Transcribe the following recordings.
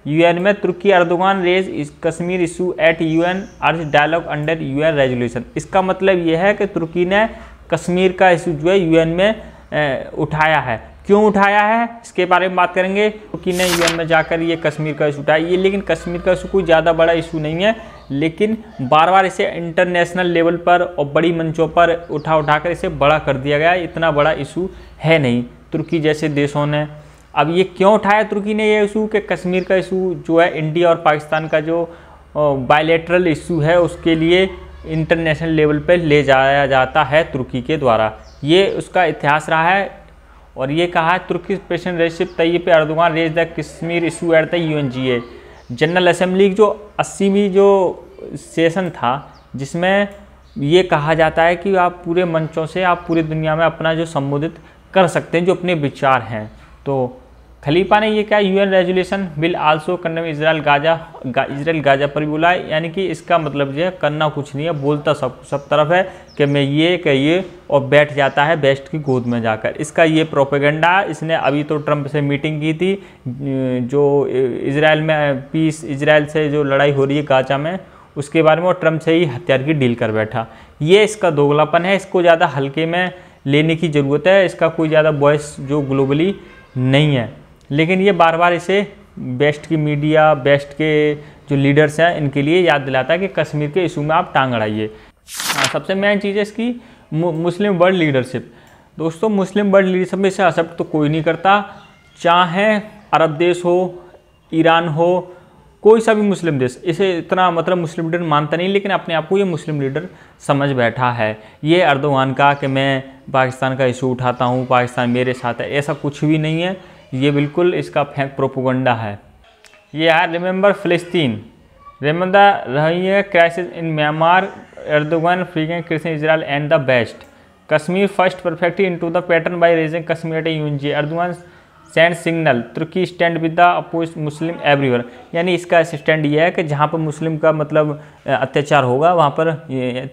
UN में Turkey Erdogan raise Kashmir issue at UN urge dialogue under UN resolution. इसका मतलब ये है कि तुर्की ने कश्मीर का इशू जो है यूएन में उठाया है। क्यों उठाया है इसके बारे में बात करेंगे। तुर्की ने यूएन में जाकर ये कश्मीर का इशू उठाया, ये लेकिन कश्मीर का इशू कोई ज़्यादा बड़ा इशू नहीं है, लेकिन बार बार इसे इंटरनेशनल लेवल पर और बड़ी मंचों पर उठाकर इसे बड़ा कर दिया गया। इतना बड़ा इशू है नहीं तुर्की जैसे देशों ने। अब ये क्यों उठाया तुर्की ने ये इशू कि कश्मीर का इशू जो है इंडिया और पाकिस्तान का जो बायलैटरल इशू है उसके लिए इंटरनेशनल लेवल पर ले जाया जाता है तुर्की के द्वारा। ये उसका इतिहास रहा है। और ये कहा है Turkey president Recep Tayyip Erdogan raise the Kashmir issue at the UNGA general assembly जो 80वीं जो सेशन था, जिसमें ये कहा जाता है कि आप पूरे मंचों से आप पूरी दुनिया में अपना जो संबोधित कर सकते हैं जो अपने विचार हैं। तो खलीफा ने ये कहा UN resolution will also condemn Israel Gaza पर भी बोला है, यानी कि इसका मतलब जो है करना कुछ नहीं है, बोलता सब तरफ है कि मैं ये कहिए और बैठ जाता है वेस्ट की गोद में जाकर। इसका ये प्रोपेगेंडा। इसने अभी तो ट्रंप से मीटिंग की थी, जो इजराइल में पीस इजराइल से जो लड़ाई हो रही है गाजा में उसके बारे में, और ट्रंप से ही हथियार की डील कर बैठा। ये इसका दोगलापन है, इसको ज़्यादा हल्के में लेने की ज़रूरत है। इसका कोई ज़्यादा वॉइस जो ग्लोबली नहीं है, लेकिन ये बार बार इसे वेस्ट की मीडिया, वेस्ट के जो लीडर्स हैं इनके लिए याद दिलाता है कि कश्मीर के इशू में आप टांग अड़ाइए। सबसे मेन चीज़ है इसकी मुस्लिम वर्ल्ड लीडरशिप। दोस्तों मुस्लिम वर्ल्ड लीडरशिप में इसे एक्सेप्ट तो कोई नहीं करता, चाहे अरब देश हो, ईरान हो, कोई सा भी मुस्लिम देश इसे इतना मतलब मुस्लिम लीडर मानता नहीं, लेकिन अपने आप को ये मुस्लिम लीडर समझ बैठा है। ये अर्दोगान का कि मैं पाकिस्तान का इशू उठाता हूँ, पाकिस्तान मेरे साथ है, ऐसा कुछ भी नहीं है। ये बिल्कुल इसका फेक प्रोपोगंडा है। ये है रिमेंबर फ़िलिस्तीन, रिमेंबर रही है crisis in Myanmar, Erdogan freaking Christian Israel and the best, Kashmir first perfectly into the pattern by raising Kashmir at UNG, Erdogan send signal तुर्की stand with the oppose Muslim everywhere. यानी इसका stand ये है कि जहाँ पर मुस्लिम का मतलब अत्याचार होगा वहाँ पर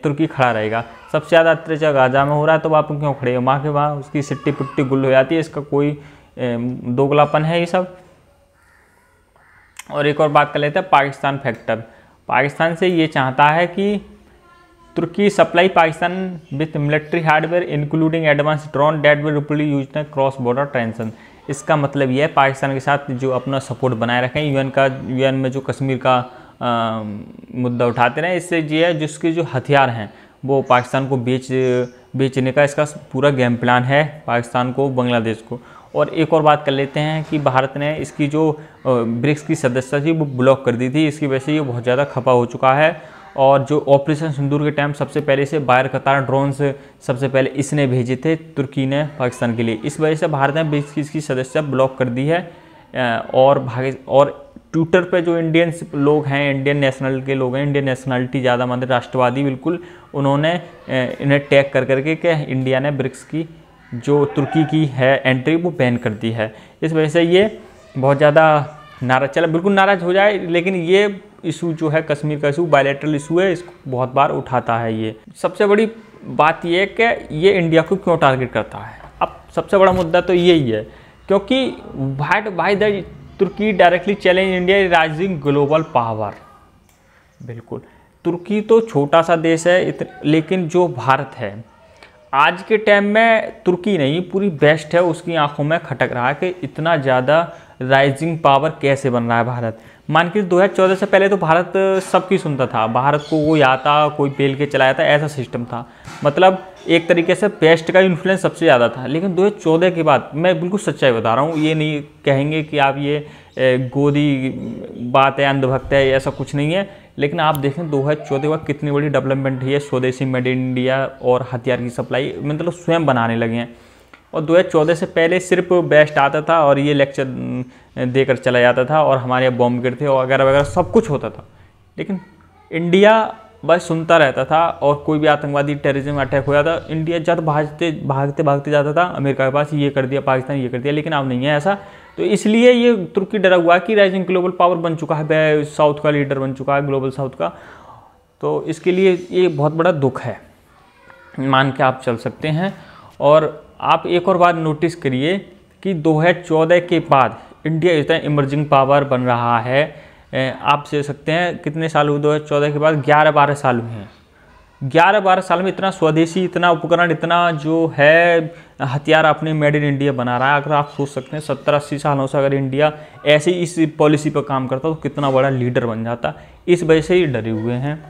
तुर्की खड़ा रहेगा। सबसे ज़्यादा अत्याचार गाजा में हो रहा है तो वहाँ पर क्यों खड़े हो, वहाँ के वहाँ उसकी सिट्टी पुट्टी गुल हो जाती है। इसका कोई दोगलापन है ये सब। और एक और बात कर लेते हैं पाकिस्तान फैक्टर। पाकिस्तान से ये चाहता है कि Turkey supply Pakistan with military hardware including advance drone that will repeatedly use the cross border tension. इसका मतलब ये है पाकिस्तान के साथ जो अपना सपोर्ट बनाए रखें, यूएन में जो कश्मीर का मुद्दा उठाते रहे, इससे ये है जिसके जो हथियार हैं वो पाकिस्तान को बेचने का इसका पूरा गेम प्लान है, पाकिस्तान को, बांग्लादेश को। और एक और बात कर लेते हैं कि भारत ने इसकी जो ब्रिक्स की सदस्यता थी वो ब्लॉक कर दी थी, इसकी वजह से ये बहुत ज़्यादा खपा हो चुका है। और जो ऑपरेशन सिंदूर के टाइम सबसे पहले से बाहर कतार ड्रोन्स सबसे पहले इसने भेजे थे तुर्की ने पाकिस्तान के लिए, इस वजह से भारत ने ब्रिक्स की इसकी सदस्यता ब्लॉक कर दी है। और ट्विटर पे जो इंडियंस लोग हैं, इंडियन नेशनल के लोग हैं, इंडियन नेशनलिटी ज़्यादा मानते, राष्ट्रवादी बिल्कुल, उन्होंने इन्हें टैग कर करके कि इंडिया ने ब्रिक्स की जो तुर्की की है एंट्री वो बैन कर दी है। इस वजह से ये बहुत ज़्यादा नाराज, चला बिल्कुल नाराज़ हो जाए, लेकिन ये इशू जो है कश्मीर का इशू बायलैटरल इशू है, इसको बहुत बार उठाता है। ये सबसे बड़ी बात ये है कि ये इंडिया को क्यों टारगेट करता है। अब सबसे बड़ा मुद्दा तो यही है क्योंकि भाई द तुर्की directly challenge India rising global power. बिल्कुल, तुर्की तो छोटा सा देश है, लेकिन जो भारत है आज के टाइम में, तुर्की नहीं पूरी वेस्ट है, उसकी आंखों में खटक रहा है कि इतना ज़्यादा राइजिंग पावर कैसे बन रहा है भारत। मान के 2014 से पहले तो भारत सबकी सुनता था, भारत को कोई आता कोई पेल के चलाया था, ऐसा सिस्टम था। मतलब एक तरीके से वेस्ट का इन्फ्लुएंस सबसे ज़्यादा था। लेकिन 2014 के बाद, मैं बिल्कुल सच्चाई बता रहा हूँ, ये नहीं कहेंगे कि आप ये गोदी बात है, अंधभक्त है, ऐसा कुछ नहीं है। लेकिन आप देखें 2014 के बाद कितनी बड़ी डेवलपमेंट हुई है, स्वदेशी मेड इन इंडिया और हथियार की सप्लाई मतलब स्वयं बनाने लगे हैं। और 2014 से पहले सिर्फ बेस्ट आता था और ये लेक्चर देकर चला जाता था और हमारे यहाँ बॉम्ब गिरते और वगैरह वगैरह सब कुछ होता था, लेकिन इंडिया बस सुनता रहता था। और कोई भी आतंकवादी टेररिज्म अटैक हो जाता, इंडिया जब भागते जाता था अमेरिका के पास, ये कर दिया, पाकिस्तान ये कर दिया। लेकिन अब नहीं है ऐसा। तो इसलिए ये तुर्की डरा हुआ कि राइजिंग ग्लोबल पावर बन चुका है, साउथ का लीडर बन चुका है, ग्लोबल साउथ का। तो इसके लिए ये बहुत बड़ा दुख है, मान के आप चल सकते हैं। और आप एक और बात नोटिस करिए कि 2014 के बाद इंडिया इतना इमर्जिंग पावर बन रहा है। आप दे सकते हैं कितने साल हुए 2014 के बाद, 11-12 साल हुए हैं। 11-12 साल में इतना स्वदेशी, इतना उपकरण, इतना जो है हथियार अपने मेड इन इंडिया बना रहा है। अगर आप सोच सकते हैं 70-80 सालों से अगर इंडिया ऐसे इस पॉलिसी पर काम करता तो कितना बड़ा लीडर बन जाता। इस वजह से ही डरे हुए हैं।